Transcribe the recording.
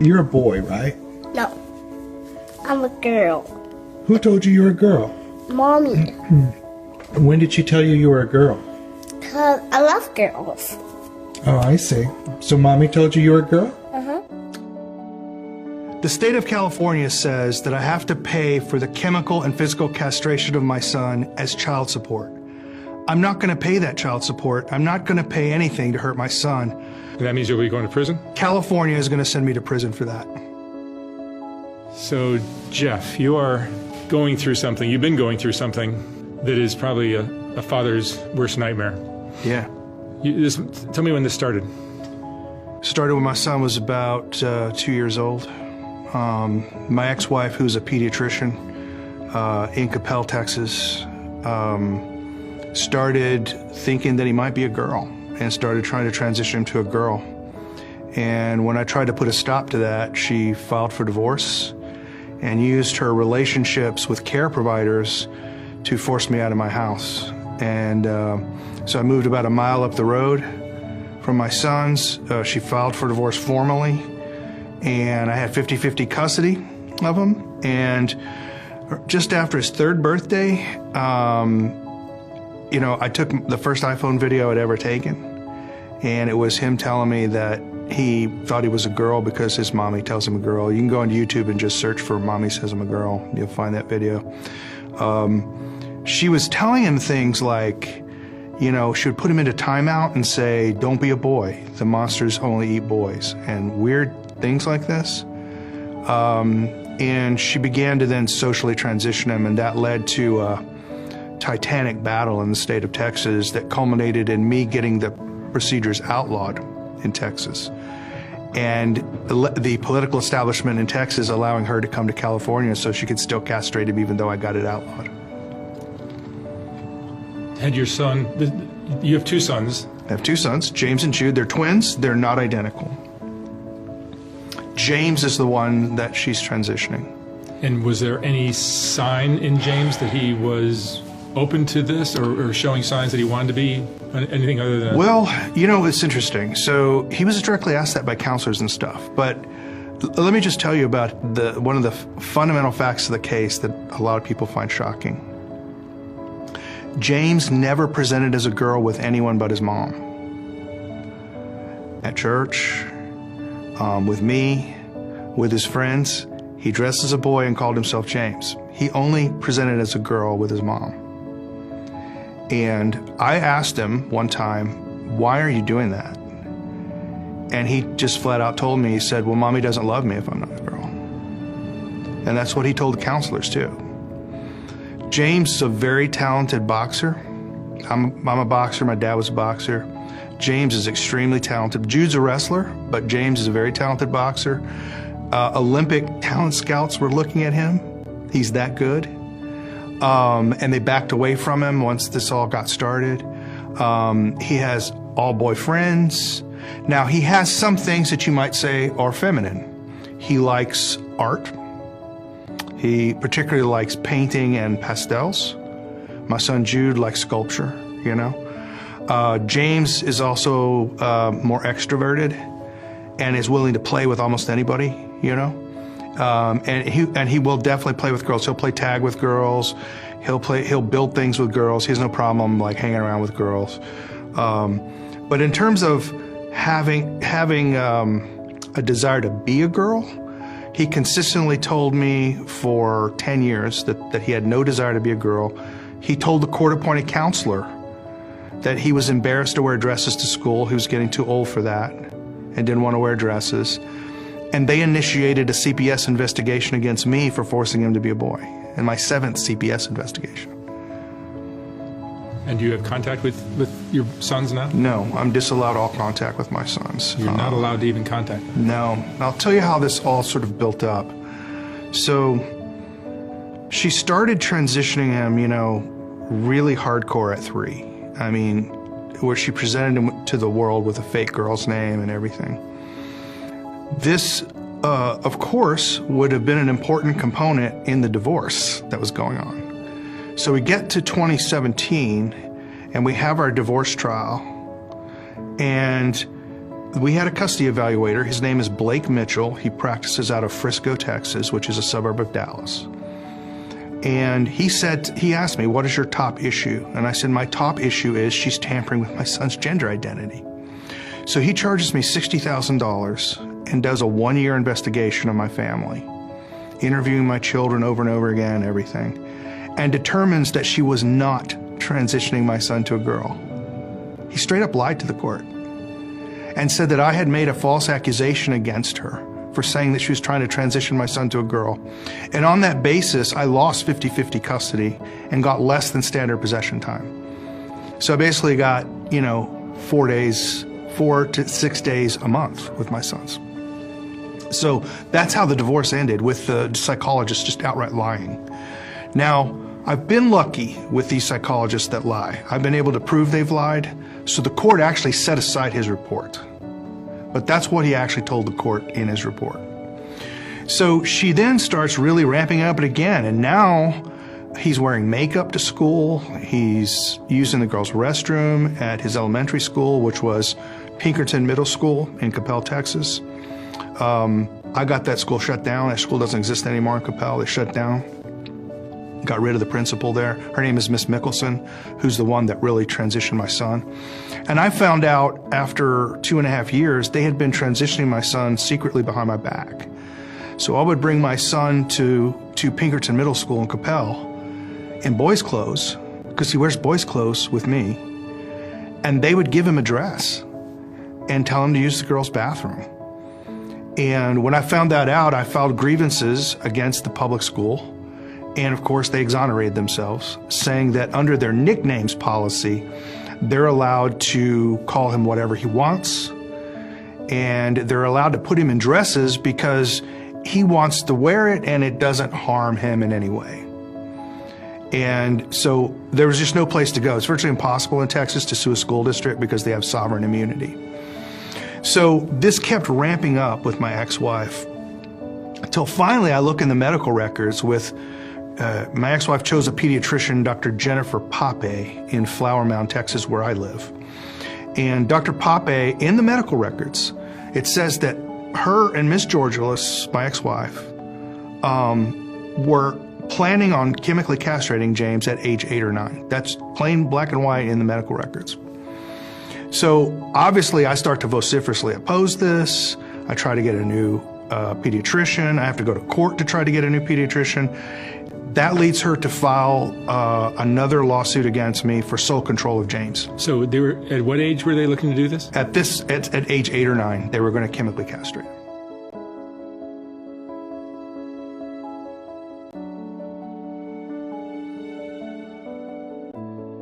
You're a boy, right? No, I'm a girl. Who told you you were a girl? Mommy. When did she tell you you were a girl? Because I love girls. Oh, I see. So mommy told you you were a girl? Uh-huh. The state of California says that I have to pay for the chemical and physical castration of my son as child support. I'm not going to pay that child support. I'm not going to pay anything to hurt my son. That means you'll be going to prison? California is going to send me to prison for that. So, Jeff, you are going through something, you've been going through something that is probably a father's worst nightmare. Yeah. Tell me when this started. Started when my son was about 2 years old. My ex-wife, who's a pediatrician in Capel, Texas, started thinking that he might be a girl and started trying to transition him to a girl. And when I tried to put a stop to that, she filed for divorce and used her relationships with care providers to force me out of my house. And so I moved about a mile up the road from my sons. She filed for divorce formally, and I had 50-50 custody of him. And just after his third birthday, you know, I took the first iPhone video I'd ever taken, and it was him telling me that he thought he was a girl because his mommy tells him a girl. You can go on YouTube and just search for "Mommy Says I'm a Girl." You'll find that video. She was telling him things like, you know, she would put him into timeout and say, "Don't be a boy. The monsters only eat boys," and weird things like this. And she began to then socially transition him, and that led to a titanic battle in the state of Texas that culminated in me getting the procedures outlawed in Texas, and the political establishment in Texas allowing her to come to California so she could still castrate him even though I got it outlawed. Had your son, you have two sons. I have two sons, James and Jude. They're twins. They're not identical. James is the one that she's transitioning. And was there any sign in James that he was open to this or showing signs that he wanted to be anything other than... Well, you know, it's interesting. So he was directly asked that by counselors and stuff. But let me just tell you about one of the fundamental facts of the case that a lot of people find shocking. James never presented as a girl with anyone but his mom. At church, with me, with his friends, he dressed as a boy and called himself James. He only presented as a girl with his mom. And I asked him one time, "Why are you doing that?" And he just flat out told me, he said, "Well, Mommy doesn't love me if I'm not a girl." And that's what he told the counselors too. James is a very talented boxer. I'm a boxer, my dad was a boxer. James is extremely talented. Jude's a wrestler, but James is a very talented boxer. Olympic talent scouts were looking at him. He's that good. And they backed away from him once this all got started. He has all boyfriends. Now, he has some things that you might say are feminine. He likes art. He particularly likes painting and pastels. My son Jude likes sculpture, you know. James is also more extroverted and is willing to play with almost anybody, you know. And he will definitely play with girls. He'll play tag with girls. He'll build things with girls. He has no problem like hanging around with girls. But in terms of having a desire to be a girl, he consistently told me for 10 years that he had no desire to be a girl. He told the court-appointed counselor that he was embarrassed to wear dresses to school. He was getting too old for that and didn't want to wear dresses. And they initiated a CPS investigation against me for forcing him to be a boy, in my 7th CPS investigation. And do you have contact with your sons now? No, I'm disallowed all contact with my sons. You're not allowed to even contact them? No. I'll tell you how this all sort of built up. So she started transitioning him, you know, really hardcore at 3. I mean, where she presented him to the world with a fake girl's name and everything. This, of course, would have been an important component in the divorce that was going on. So we get to 2017, and we have our divorce trial, and we had a custody evaluator. His name is Blake Mitchell. He practices out of Frisco, Texas, which is a suburb of Dallas. And he asked me, what is your top issue? And I said, my top issue is she's tampering with my son's gender identity. So he charges me $60,000 and does a 1-year investigation of my family, interviewing my children over and over again, everything, and determines that she was not transitioning my son to a girl. He straight up lied to the court and said that I had made a false accusation against her for saying that she was trying to transition my son to a girl. And on that basis, I lost 50-50 custody and got less than standard possession time. So I basically got, 4 to 6 days a month with my sons. So that's how the divorce ended, with the psychologist just outright lying. Now, I've been lucky with these psychologists that lie. I've been able to prove they've lied, so the court actually set aside his report. But that's what he actually told the court in his report. So she then starts really ramping up it again, and now he's wearing makeup to school. He's using the girls' restroom at his elementary school, which was Pinkerton Middle School in Coppell, Texas. I got that school shut down. That school doesn't exist anymore in Coppell. They shut down. Got rid of the principal there. Her name is Miss Mickelson, who's the one that really transitioned my son. And I found out after 2.5 years, they had been transitioning my son secretly behind my back. So I would bring my son to Pinkerton Middle School in Coppell in boys' clothes, because he wears boys' clothes with me, and they would give him a dress and tell him to use the girls' bathroom. And when I found that out, I filed grievances against the public school. And of course, they exonerated themselves, saying that under their nicknames policy, they're allowed to call him whatever he wants. And they're allowed to put him in dresses because he wants to wear it and it doesn't harm him in any way. And so there was just no place to go. It's virtually impossible in Texas to sue a school district because they have sovereign immunity. So this kept ramping up with my ex-wife until finally I look in the medical records with my ex-wife chose a pediatrician, Dr. Jennifer Pape, in Flower Mound, Texas, where I live. And Dr. Pape, in the medical records, it says that her and Miss Georgelis, my ex-wife, were planning on chemically castrating James at age 8 or 9. That's plain black and white in the medical records. So obviously I start to vociferously oppose this. I try to get a new pediatrician. I have to go to court to try to get a new pediatrician. That leads her to file another lawsuit against me for sole control of James. So they were, at what age were they looking to do this? At age 8 or 9, they were going to chemically castrate.